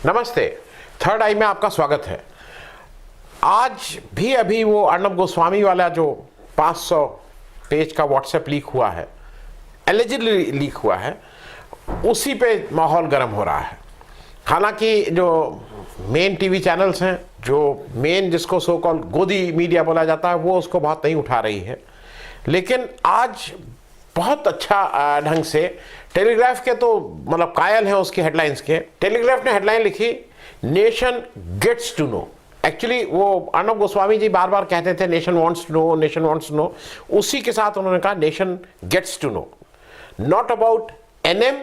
नमस्ते, थर्ड आई में आपका स्वागत है। आज भी अभी वो अर्नब गोस्वामी वाला जो 500 पेज का व्हाट्सएप लीक हुआ है, एलिजिडली लीक हुआ है, उसी पे माहौल गर्म हो रहा है। हालांकि जो मेन टीवी चैनल्स हैं, जो मेन जिसको सो कॉल गोदी मीडिया बोला जाता है, वो उसको बहुत नहीं उठा रही है। लेकिन आज बहुत अच्छा ढंग से टेलीग्राफ के तो मतलब कायल हैं उसकी हेडलाइंस के। टेलीग्राफ ने हेडलाइन लिखी, nation gets to know. Actually वो अर्नब गोस्वामी जी बार बार कहते थे nation wants to know, nation wants to know. उसी के साथ उन्होंने कहा nation gets to know, not about NM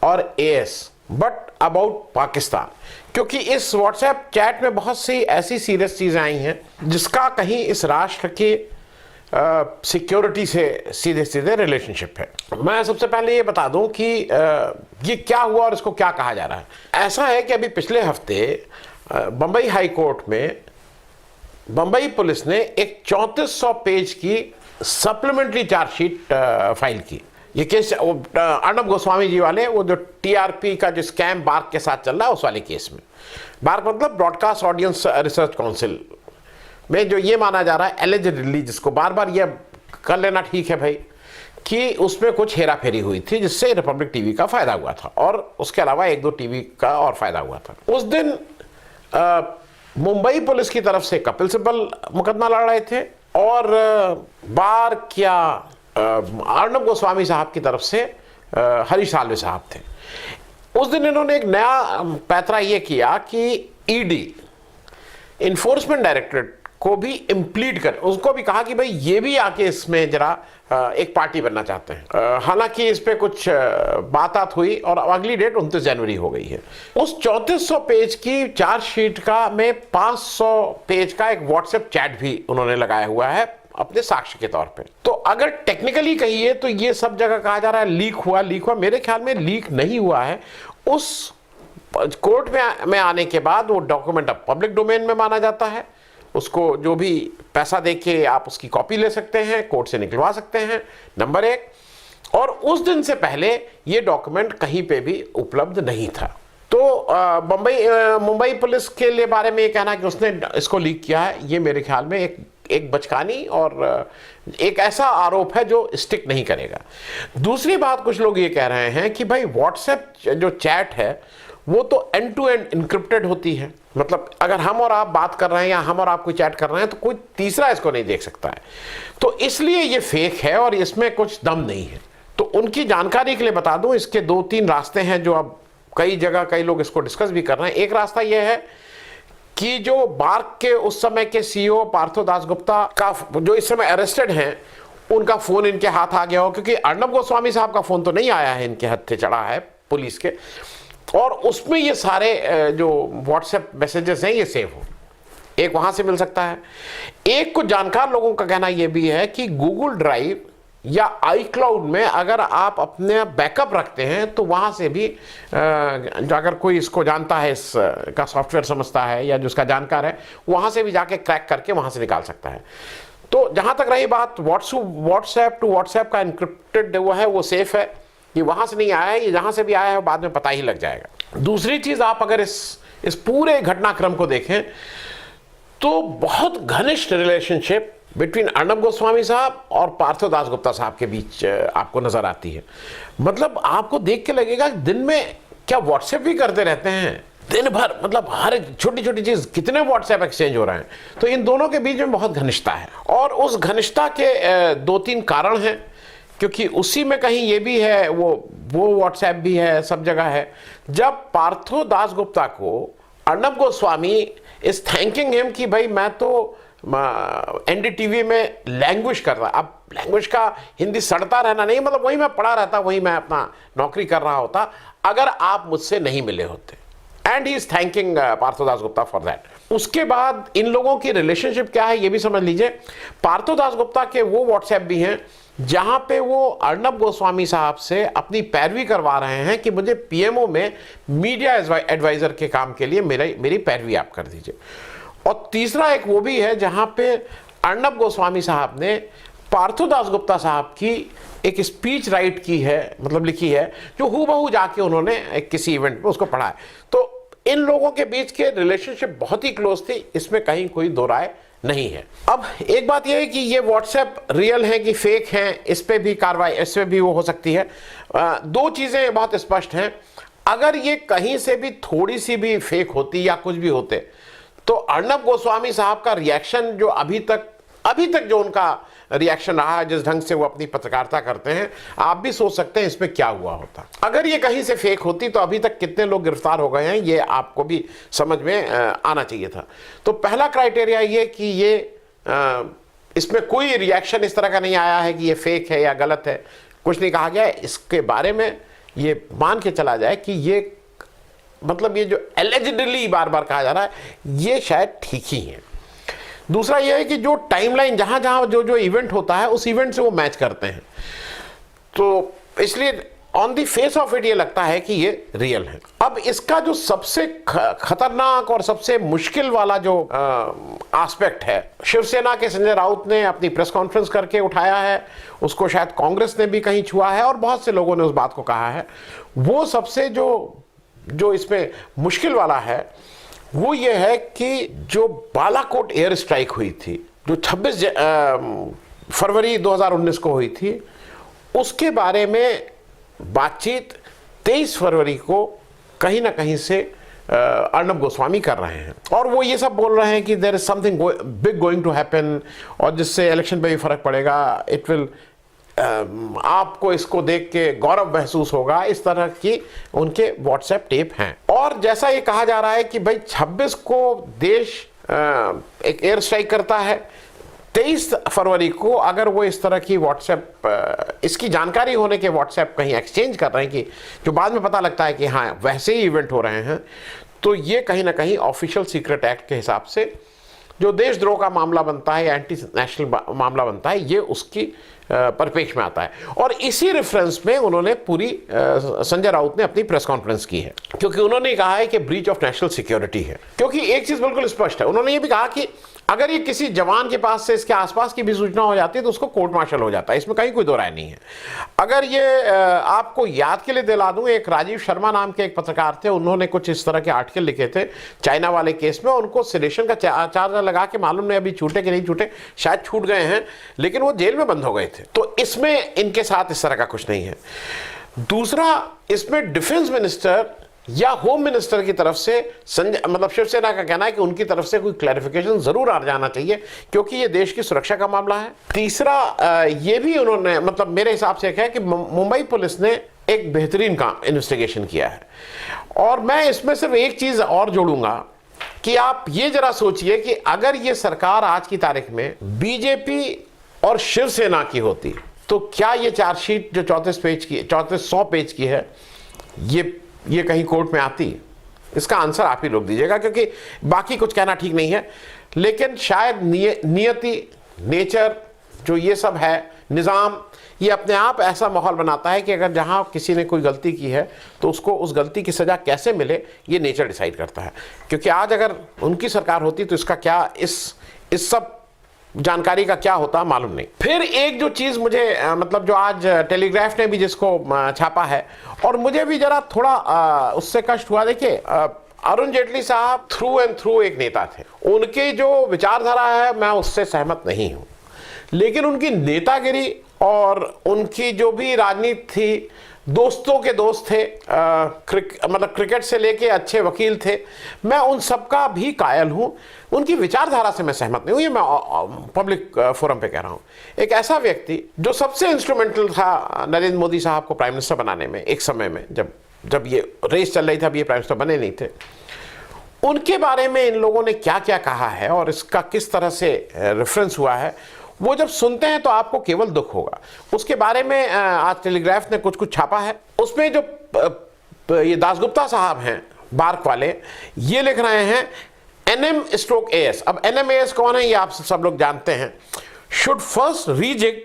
और एएस बट अबाउट पाकिस्तान। क्योंकि इस व्हाट्सएप चैट में बहुत सी ऐसी सीरियस चीजें आई हैं जिसका कहीं इस राष्ट्र की सिक्योरिटी से सीधे सीधे रिलेशनशिप है। मैं सबसे पहले ये बता दूं कि ये क्या हुआ और इसको क्या कहा जा रहा है। ऐसा है कि अभी पिछले हफ्ते बंबई हाई कोर्ट में बंबई पुलिस ने एक 3400 पेज की सप्लीमेंट्री चार्जशीट फाइल की। ये केस अर्नब गोस्वामी जी वाले, वो जो टीआरपी का जो स्कैम बार्क के साथ चल रहा है उस वाले केस में। बार्क मतलब ब्रॉडकास्ट ऑडियंस रिसर्च काउंसिल में जो ये माना जा रहा है एलिजिडली, जिसको बार बार ये कर लेना ठीक है भाई, कि उसमें कुछ हेरा फेरी हुई थी जिससे रिपब्लिक टीवी का फायदा हुआ था और उसके अलावा एक दो टीवी का और फायदा हुआ था। उस दिन मुंबई पुलिस की तरफ से कपिल सिब्बल मुकदमा लड़ रहे थे और अर्नब गोस्वामी साहब की तरफ से हरीश साल्वे साहब थे। उस दिन इन्होंने एक नया पैतरा ये किया कि ईडी, इन्फोर्समेंट डायरेक्टरेट को भी इम्प्लीड कर, उसको भी कहा कि भाई ये भी आके इसमें जरा एक पार्टी बनना चाहते हैं। हालांकि इस पे कुछ बात हुई और अगली डेट 29 जनवरी हो गई है। उस 3400 पेज की चार्जशीट का में 500 पेज का एक व्हाट्सएप चैट भी उन्होंने लगाया हुआ है अपने साक्ष्य के तौर पे। तो अगर टेक्निकली कहिए तो ये सब जगह कहा जा रहा है लीक हुआ। मेरे ख्याल में लीक नहीं हुआ है। उस कोर्ट में आने के बाद वो डॉक्यूमेंट अब पब्लिक डोमेन में माना जाता है। उसको जो भी पैसा देके आप उसकी कॉपी ले सकते हैं, कोर्ट से निकलवा सकते हैं, नंबर एक। और उस दिन से पहले ये डॉक्यूमेंट कहीं पे भी उपलब्ध नहीं था। तो मुंबई पुलिस के लिए बारे में ये कहना कि उसने इसको लीक किया है, ये मेरे ख्याल में एक बचकानी और एक ऐसा आरोप है जो स्टिक नहीं करेगा। दूसरी बात, कुछ लोग ये कह रहे हैं कि भाई व्हाट्सएप जो चैट है वो तो एंड टू एंड इनक्रिप्टेड होती है। मतलब अगर हम और आप बात कर रहे हैं या हम और आप कोई चैट कर रहे हैं तो कोई तीसरा इसको नहीं देख सकता है। तो इसलिए ये फेक है और इसमें कुछ दम नहीं है। तो उनकी जानकारी के लिए बता दूं, इसके 2-3 रास्ते हैं जो अब कई जगह कई लोग इसको डिस्कस भी कर रहे हैं। एक रास्ता यह है कि जो बार्क के उस समय के सीईओ पार्थो दासगुप्ता का, जो इस समय अरेस्टेड हैं, उनका फोन इनके हाथ आ गया हो। क्योंकि अर्नब गोस्वामी साहब का फोन तो नहीं आया है, इनके हत्थे चढ़ा है पुलिस के, और उसमें ये सारे जो व्हाट्सएप मैसेजेस हैं ये सेव हो। एक वहां से मिल सकता है। एक कुछ जानकार लोगों का कहना यह भी है कि गूगल ड्राइव या आईक्लाउड में अगर आप अपने बैकअप रखते हैं तो वहां से भी अगर कोई इसको जानता है, इसका सॉफ्टवेयर समझता है या जो उसका जानकार है, वहां से भी जाके क्रैक करके वहां से निकाल सकता है। तो जहां तक रही बात व्हाट्सएप टू व्हाट्सएप का इनक्रिप्टेड वो है, वो सेफ है। ये वहां से नहीं आया है, ये जहां से भी आया है बाद में पता ही लग जाएगा। दूसरी चीज, आप अगर इस पूरे घटनाक्रम को देखें तो बहुत घनिष्ठ रिलेशनशिप बिटवीन अर्नब गोस्वामी साहब और पार्थो दासगुप्ता साहब के बीच आपको नजर आती है। मतलब आपको देख के लगेगा दिन में क्या व्हाट्सएप भी करते रहते हैं दिन भर। मतलब हर छोटी छोटी चीज, कितने व्हाट्सएप एक्सचेंज हो रहे हैं। तो इन दोनों के बीच में बहुत घनिष्ठता है और उस घनिष्ठता के 2-3 कारण हैं। क्योंकि उसी में कहीं ये भी है, वो व्हाट्सएप भी है, सब जगह है। जब पार्थो दासगुप्ता को Arnab Goswami is thanking him कि भाई मैं तो एनडीटीवी में लैंग्वेज कर रहा, अब लैंग्वेज का हिंदी सड़ता रहना नहीं, मतलब वही मैं पढ़ा रहता, वही मैं अपना नौकरी कर रहा होता अगर आप मुझसे नहीं मिले होते। And he is thanking Partho Dasgupta for that. उसके बाद इन लोगों की रिलेशनशिप क्या है ये भी समझ लीजिए। पार्थो दासगुप्ता के वो व्हाट्सएप भी हैं जहां पे वो अर्नब गोस्वामी साहब से अपनी पैरवी करवा रहे हैं कि मुझे पीएमओ में मीडिया एडवाइजर के काम के लिए मेरी पैरवी आप कर दीजिए। और तीसरा एक वो भी है जहां पे अर्नब गोस्वामी साहब ने पार्थो दासगुप्ता साहब की एक स्पीच राइट की है, मतलब लिखी है, जो हूबहू जाके उन्होंने किसी इवेंट में उसको पढ़ा है। तो इन लोगों के बीच के रिलेशनशिप बहुत ही क्लोज थी, इसमें कहीं कोई दो राय नहीं है। अब एक बात यह है कि ये व्हाट्सएप रियल है कि फेक है, इस पे भी कार्रवाई, इसमें भी वो हो सकती है। दो चीजें बहुत स्पष्ट हैं, अगर ये कहीं से भी थोड़ी सी भी फेक होती या कुछ भी होते तो अर्णब गोस्वामी साहब का रिएक्शन जो अभी तक जो उनका रिएक्शन रहा है, जिस ढंग से वो अपनी पत्रकारिता करते हैं, आप भी सोच सकते हैं इसमें क्या हुआ होता। अगर ये कहीं से फेक होती तो अभी तक कितने लोग गिरफ्तार हो गए हैं, ये आपको भी समझ में आना चाहिए था। तो पहला क्राइटेरिया ये कि ये इसमें कोई रिएक्शन इस तरह का नहीं आया है कि ये फेक है या गलत है, कुछ नहीं कहा गया है। इसके बारे में ये मान के चला जाए कि ये मतलब ये जो एलिजिडली बार बार कहा जा रहा है, ये शायद ठीक ही है। दूसरा यह है कि जो टाइमलाइन, जहां जहां जो इवेंट होता है उस इवेंट से वो मैच करते हैं, तो इसलिए on the face of it ये लगता है कि ये रियल है। अब इसका जो सबसे खतरनाक और सबसे मुश्किल वाला जो एस्पेक्ट है, शिवसेना के संजय राउत ने अपनी प्रेस कॉन्फ्रेंस करके उठाया है, उसको शायद कांग्रेस ने भी कहीं छुआ है और बहुत से लोगों ने उस बात को कहा है। वो सबसे जो इसमें मुश्किल वाला है वो ये है कि जो बालाकोट एयर स्ट्राइक हुई थी, जो 26 फरवरी 2019 को हुई थी, उसके बारे में बातचीत 23 फरवरी को कहीं ना कहीं से अर्णब गोस्वामी कर रहे हैं और वो ये सब बोल रहे हैं कि there is something big going to happen और जिससे इलेक्शन पे भी फर्क पड़ेगा, इट विल आपको इसको देख के गौरव महसूस होगा, इस तरह की उनके व्हाट्सएप टेप हैं। और जैसा ये कहा जा रहा है कि भाई 26 को देश एक एयर स्ट्राइक करता है, 23 फरवरी को अगर वो इस तरह की व्हाट्सएप, इसकी जानकारी होने के व्हाट्सएप कहीं एक्सचेंज कर रहे हैं कि जो बाद में पता लगता है कि हाँ वैसे ही इवेंट हो रहे हैं, तो ये कहीं ना कहीं ऑफिशियल सीक्रेट एक्ट के हिसाब से जो देशद्रोह का मामला बनता है या एंटी नेशनल मामला बनता है, ये उसकी परिपेक्ष में आता है। और इसी रेफरेंस में उन्होंने पूरी संजय राउत ने अपनी प्रेस कॉन्फ्रेंस की है, क्योंकि उन्होंने कहा है कि ब्रीच ऑफ नेशनल सिक्योरिटी है। क्योंकि एक चीज बिल्कुल स्पष्ट है, उन्होंने ये भी कहा कि अगर ये किसी जवान के पास से इसके आसपास की भी सूचना हो जाती है तो उसको कोर्ट मार्शल हो जाता है, इसमें कहीं कोई दो राय नहीं है। अगर ये आपको याद के लिए दिला दूं, एक राजीव शर्मा नाम के एक पत्रकार थे, उन्होंने कुछ इस तरह के आर्टिकल लिखे थे चाइना वाले केस में, उनको सिलेक्शन का चार्ज लगा के, मालूम नहीं अभी छूटे कि नहीं छूटे, शायद छूट गए हैं, लेकिन वो जेल में बंद हो गए थे। तो इसमें इनके साथ इस तरह का कुछ नहीं है। दूसरा, इसमें डिफेंस मिनिस्टर या होम मिनिस्टर की तरफ से मतलब शिवसेना का कहना है कि उनकी तरफ से कोई क्लैरिफिकेशन जरूर आ जाना चाहिए, क्योंकि ये देश की सुरक्षा का मामला है। तीसरा, ये भी उन्होंने मतलब मेरे हिसाब से कहा कि मुंबई पुलिस ने एक बेहतरीन का इन्वेस्टिगेशन किया है। और मैं इसमें सिर्फ एक चीज और जोड़ूंगा कि आप ये जरा सोचिए कि अगर ये सरकार आज की तारीख में बीजेपी और शिवसेना की होती तो क्या ये चार्जशीट जो 3400 पेज की है, ये कहीं कोर्ट में आती? इसका आंसर आप ही लोग दीजिएगा, क्योंकि बाकी कुछ कहना ठीक नहीं है। लेकिन शायद नियति, नेचर, जो ये सब है, निज़ाम, ये अपने आप ऐसा माहौल बनाता है कि अगर जहां किसी ने कोई गलती की है तो उसको उस गलती की सजा कैसे मिले, ये नेचर डिसाइड करता है। क्योंकि आज अगर उनकी सरकार होती तो इसका क्या, इस सब जानकारी का क्या होता मालूम नहीं। फिर एक जो चीज मुझे मतलब जो आज टेलीग्राफ ने भी जिसको छापा है और मुझे भी जरा थोड़ा उससे कष्ट हुआ, देखिए अरुण जेटली साहब थ्रू एंड थ्रू एक नेता थे, उनकी जो विचारधारा है मैं उससे सहमत नहीं हूं, लेकिन उनकी नेतागिरी और उनकी जो भी राजनीति थी, दोस्तों के दोस्त थे, मतलब क्रिकेट से लेके अच्छे वकील थे, मैं उन सबका भी कायल हूं। उनकी विचारधारा से मैं सहमत नहीं हूं, ये मैं पब्लिक फोरम पे कह रहा हूं। एक ऐसा व्यक्ति जो सबसे इंस्ट्रूमेंटल था नरेंद्र मोदी साहब को प्राइम मिनिस्टर बनाने में, एक समय में जब ये रेस चल रही थी, अब ये प्राइम मिनिस्टर बने नहीं थे, उनके बारे में इन लोगों ने क्या क्या कहा है और इसका किस तरह से रेफरेंस हुआ है, वो जब सुनते हैं तो आपको केवल दुख होगा। उसके बारे में आज टेलीग्राफ ने कुछ छापा है। उसमें जो ये दासगुप्ता साहब हैं बार्क वाले, ये लिख रहे हैं NM/AS। अब NMAS कौन है ये आप सब लोग जानते हैं। Should first rejig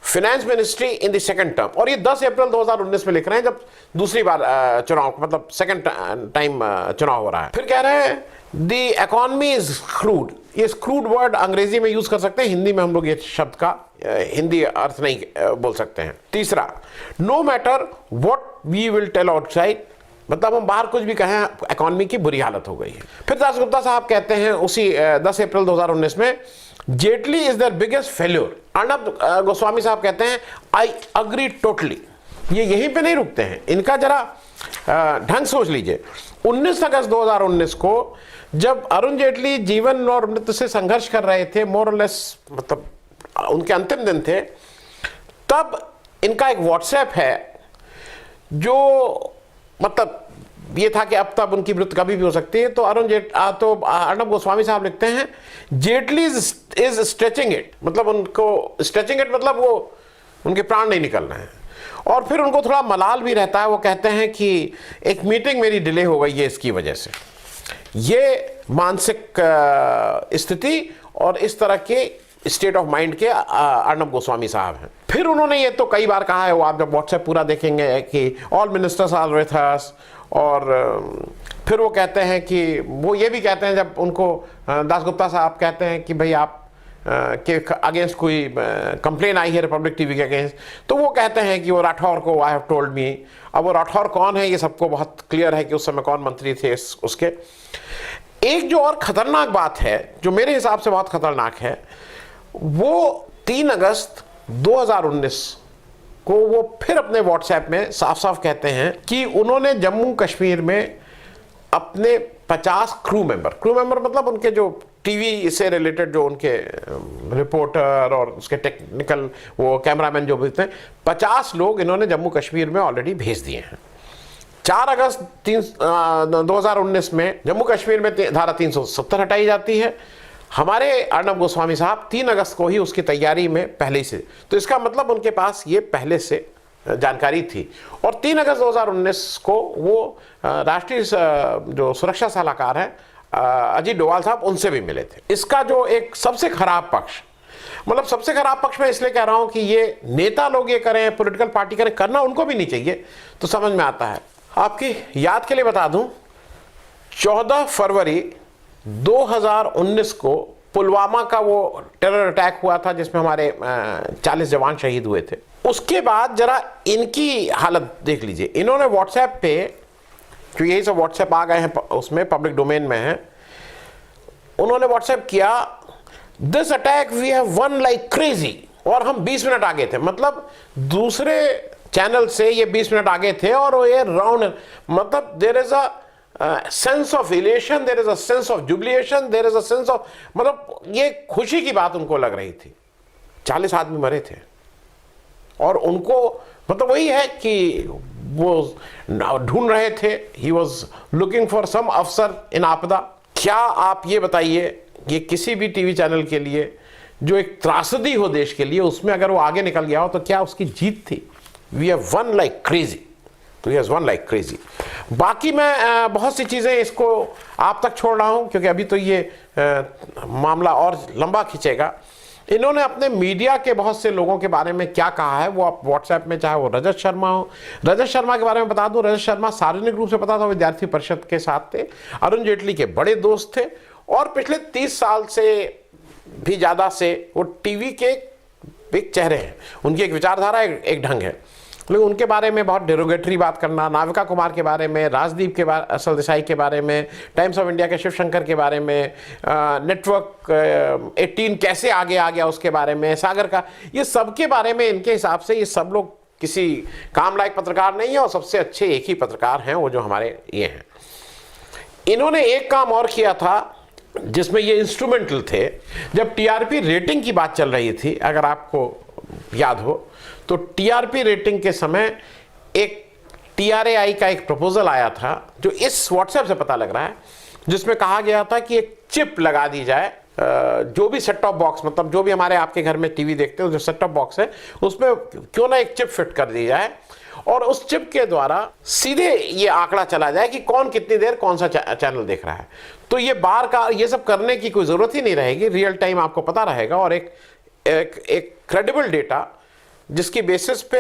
finance ministry in the second term. और ये 10 अप्रैल 2019 में लिख रहे हैं, जब दूसरी बार चुनाव, मतलब सेकंड टाइम चुनाव हो रहा है। फिर कह रहे हैं द इकोनॉमी इज स्क्रूड। ये स्क्रूड वर्ड अंग्रेजी में यूज कर सकते हैं, हिंदी में हम लोग ये शब्द का हिंदी अर्थ नहीं बोल सकते हैं। तीसरा, no matter what we will tell outside, मतलब हम बाहर कुछ भी कहें, इकोनॉमी की बुरी हालत हो गई है। फिर दासगुप्ता साहब कहते हैं उसी 10 अप्रैल 2019 में, Jaitley is their biggest failure. Arnab Goswami साहब कहते हैं आई अग्री टोटली। ये यहीं पे नहीं रुकते हैं, इनका जरा ढंग सोच लीजिए। 19 अगस्त 2019 को जब अरुण जेटली जीवन और मृत्यु से संघर्ष कर रहे थे, मोर और लेस, मतलब उनके अंतिम दिन थे, तब इनका एक व्हाट्सएप है जो मतलब ये था कि अब तब उनकी मृत्यु कभी भी हो सकती है। तो अर्णब गोस्वामी साहब लिखते हैं जेटली इज स्ट्रेचिंग इट, मतलब उनको स्ट्रेचिंग इट मतलब वो उनके प्राण नहीं निकल रहे हैं। और फिर उनको थोड़ा मलाल भी रहता है, वो कहते हैं कि एक मीटिंग मेरी डिले हो गई है इसकी वजह से। ये मानसिक स्थिति और इस तरह के स्टेट ऑफ माइंड के अर्णब गोस्वामी साहब हैं। फिर उन्होंने ये तो कई बार कहा है, वो आप जब व्हाट्सएप पूरा देखेंगे कि all ministers are with us, और फिर वो कहते हैं कि वो ये भी कहते हैं जब उनको दासगुप्ता साहब कहते हैं कि भाई आप के अगेंस्ट कोई कंप्लेन आई है रिपब्लिक टीवी के अगेंस्ट, तो वो कहते हैं कि वो राठौर को आई हैव टोल्ड मी। अब वो राठौर कौन है ये सबको बहुत क्लियर है कि उस समय कौन मंत्री थे उसके। एक जो और खतरनाक बात है, जो मेरे हिसाब से बहुत खतरनाक है, वो 3 अगस्त 2019 को वो फिर अपने व्हाट्सएप में साफ साफ कहते हैं कि उन्होंने जम्मू कश्मीर में अपने 50 क्रू मेंबर मतलब उनके जो टीवी से रिलेटेड जो उनके रिपोर्टर और उसके टेक्निकल वो कैमरामैन जो भी थे, 50 लोग इन्होंने जम्मू कश्मीर में ऑलरेडी भेज दिए हैं। 4 अगस्त 2019 में जम्मू कश्मीर में धारा 370 हटाई जाती है। हमारे अर्णब गोस्वामी साहब 3 अगस्त को ही उसकी तैयारी में पहले से, तो इसका मतलब उनके पास ये पहले से जानकारी थी। और 3 अगस्त 2019 को वो राष्ट्रीय जो सुरक्षा सलाहकार हैं अजीत डोवाल साहब, उनसे भी मिले थे। इसका जो एक सबसे खराब पक्ष, मतलब सबसे खराब पक्ष मैं इसलिए कह रहा हूं कि ये नेता लोग ये करें, पॉलिटिकल पार्टी करें, करना उनको भी नहीं चाहिए, तो समझ में आता है। आपकी याद के लिए बता दूं, 14 फरवरी 2019 को पुलवामा का वो टेरर अटैक हुआ था जिसमें हमारे 40 जवान शहीद हुए थे। उसके बाद जरा इनकी हालत देख लीजिए। इन्होंने व्हाट्सएप पे, जो यही सब व्हाट्सएप आ गए हैं उसमें पब्लिक डोमेन में है, उन्होंने व्हाट्सएप किया this attack we have won like crazy, और हम 20 मिनट आगे थे, मतलब दूसरे चैनल से ये 20 मिनट आगे थे। और ये राउंड, मतलब there is a sense of elation, there is a sense of jubilation, there is a sense of, मतलब ये खुशी की बात उनको लग रही थी। 40 आदमी मरे थे और उनको मतलब वही है कि वो ढूंढ रहे थे, he was looking for some अफसर इन आपदा। क्या आप ये बताइए, ये किसी भी टीवी चैनल के लिए जो एक त्रासदी हो देश के लिए, उसमें अगर वो आगे निकल गया हो तो क्या उसकी जीत थी? We have won like crazy, तो he has won like crazy. बाकी मैं बहुत सी चीज़ें इसको आप तक छोड़ रहा हूँ क्योंकि अभी तो ये मामला और लंबा खींचेगा। इन्होंने अपने मीडिया के बहुत से लोगों के बारे में क्या कहा है वो आप व्हाट्सएप में, चाहे वो रजत शर्मा हो, रजत शर्मा के बारे में बता दूं, रजत शर्मा सार्वजनिक रूप से पता था विद्यार्थी परिषद के साथ थे, अरुण जेटली के बड़े दोस्त थे और पिछले 30 साल से भी ज़्यादा से वो टीवी के एक चेहरे हैं। उनकी एक विचारधारा, एक ढंग है, लेकिन उनके बारे में बहुत डेरोगेटरी बात करना, नाविका कुमार के बारे में, राजदीप के बारे, असल देसाई के बारे में, टाइम्स ऑफ इंडिया के शिव शंकर के बारे में, नेटवर्क 18 कैसे आगे आ गया उसके बारे में, सागर का, ये सब के बारे में इनके हिसाब से ये सब लोग किसी काम लायक पत्रकार नहीं है और सबसे अच्छे एक ही पत्रकार हैं, वो जो हमारे ये हैं। इन्होंने एक काम और किया था जिसमें ये इंस्ट्रूमेंटल थे। जब टीआरपी रेटिंग की बात चल रही थी, अगर आपको याद हो, तो टीआरपी रेटिंग के समय एक टीआरएआई का एक प्रपोजल आया था जो इस व्हाट्सएप से पता लग रहा है, जिसमें कहा गया था कि एक चिप लगा दी जाए, जो भी सेट टॉप बॉक्स, मतलब जो भी हमारे आपके घर में टीवी देखते हो जो सेट टॉप बॉक्स है, उसमें क्यों ना एक चिप फिट कर दी जाए और उस चिप के द्वारा सीधे ये आंकड़ा चला जाए कि कौन कितनी देर कौन सा चैनल देख रहा है। तो ये बार का ये सब करने की कोई ज़रूरत ही नहीं रहेगी, रियल टाइम आपको पता रहेगा और एक क्रेडिबल डेटा जिसकी बेसिस पे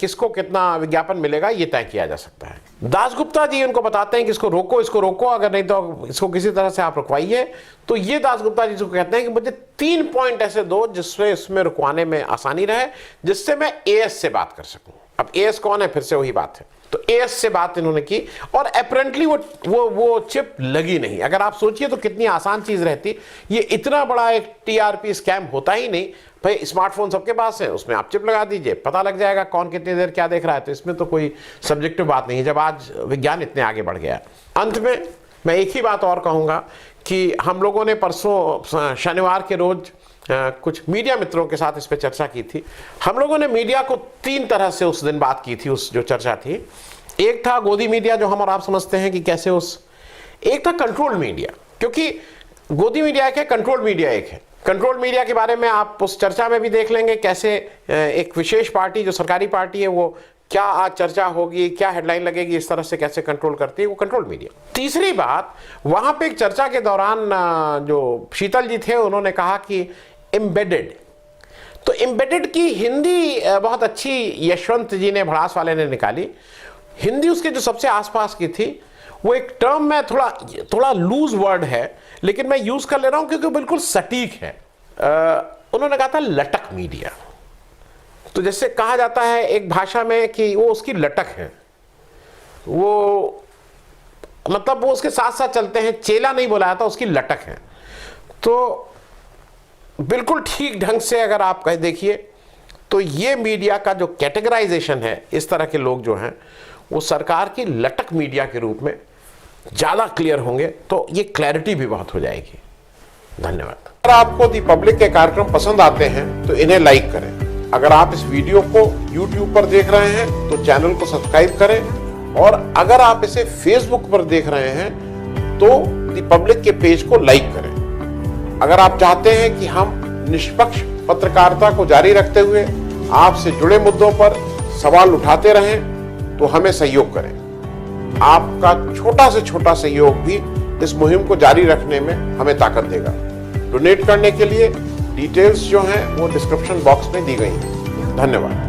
किसको कितना विज्ञापन मिलेगा ये तय किया जा सकता है। दासगुप्ता जी उनको बताते हैं कि इसको रोको, अगर नहीं तो इसको किसी तरह से आप रुकवाइए। तो ये दासगुप्ता जी को कहते हैं कि मुझे 3 पॉइंट ऐसे दो जिससे इसमें रुकवाने में आसानी रहे, जिससे मैं एएस से बात कर सकूं। अब एएस कौन है, फिर से वही बात है। तो एएस से बात इन्होंने की और अपेरेंटली वो चिप लगी नहीं। अगर आप सोचिए तो कितनी आसान चीज रहती, ये इतना बड़ा एक टीआरपी स्कैम होता ही नहीं भाई। स्मार्टफोन सबके पास है, उसमें आप चिप लगा दीजिए, पता लग जाएगा कौन कितनी देर क्या देख रहा है। तो इसमें तो कोई सब्जेक्टिव बात नहीं है, जब आज विज्ञान इतने आगे बढ़ गया। अंत में मैं एक ही बात और कहूंगा कि हम लोगों ने परसों शनिवार के रोज कुछ मीडिया मित्रों के साथ इस पर चर्चा की थी। हम लोगों ने मीडिया को 3 तरह से उस दिन बात की थी, उस जो चर्चा थी। एक था गोदी मीडिया, जो हम और आप समझते हैं कि कैसे एक था कंट्रोल मीडिया, क्योंकि गोदी मीडिया एक है, कंट्रोल मीडिया एक है। कंट्रोल मीडिया के बारे में आप उस चर्चा में भी देख लेंगे कैसे एक विशेष पार्टी जो सरकारी पार्टी है वो क्या आज चर्चा होगी, क्या हेडलाइन लगेगी, इस तरह से कैसे कंट्रोल करती है वो कंट्रोल मीडिया। तीसरी बात, वहां पे एक चर्चा के दौरान जो शीतल जी थे उन्होंने कहा कि एम्बेडेड, तो एम्बेडेड की हिंदी बहुत अच्छी यशवंत जी ने, भड़ास वाले ने निकाली। हिंदी उसके जो सबसे आसपास की थी वो एक टर्म में थोड़ा लूज वर्ड है, लेकिन मैं यूज कर ले रहा हूं क्योंकि बिल्कुल सटीक है। उन्होंने कहा था लटक मीडिया। तो जैसे कहा जाता है एक भाषा में कि वो उसकी लटक है, वो मतलब वो उसके साथ साथ चलते हैं, चेला नहीं बोला था, उसकी लटक है। तो बिल्कुल ठीक ढंग से अगर आप कह देखिए तो ये मीडिया का जो कैटेगराइजेशन है, इस तरह के लोग जो हैं वो सरकार की लटक मीडिया के रूप में ज्यादा क्लियर होंगे, तो ये क्लैरिटी भी बहुत हो जाएगी। धन्यवाद। अगर आपको दी पब्लिक के कार्यक्रम पसंद आते हैं तो इन्हें लाइक करें। अगर आप इस वीडियो को YouTube पर देख रहे हैं तो चैनल को सब्सक्राइब करें, और अगर आप इसे Facebook पर देख रहे हैं तो दी पब्लिक के पेज को लाइक करें। अगर आप चाहते हैं कि हम निष्पक्ष पत्रकारिता को जारी रखते हुए आपसे जुड़े मुद्दों पर सवाल उठाते रहें तो हमें सहयोग करें। आपका छोटा से छोटा सहयोग भी इस मुहिम को जारी रखने में हमें ताकत देगा। डोनेट करने के लिए डिटेल्स जो हैं वो डिस्क्रिप्शन बॉक्स में दी गई हैं। धन्यवाद।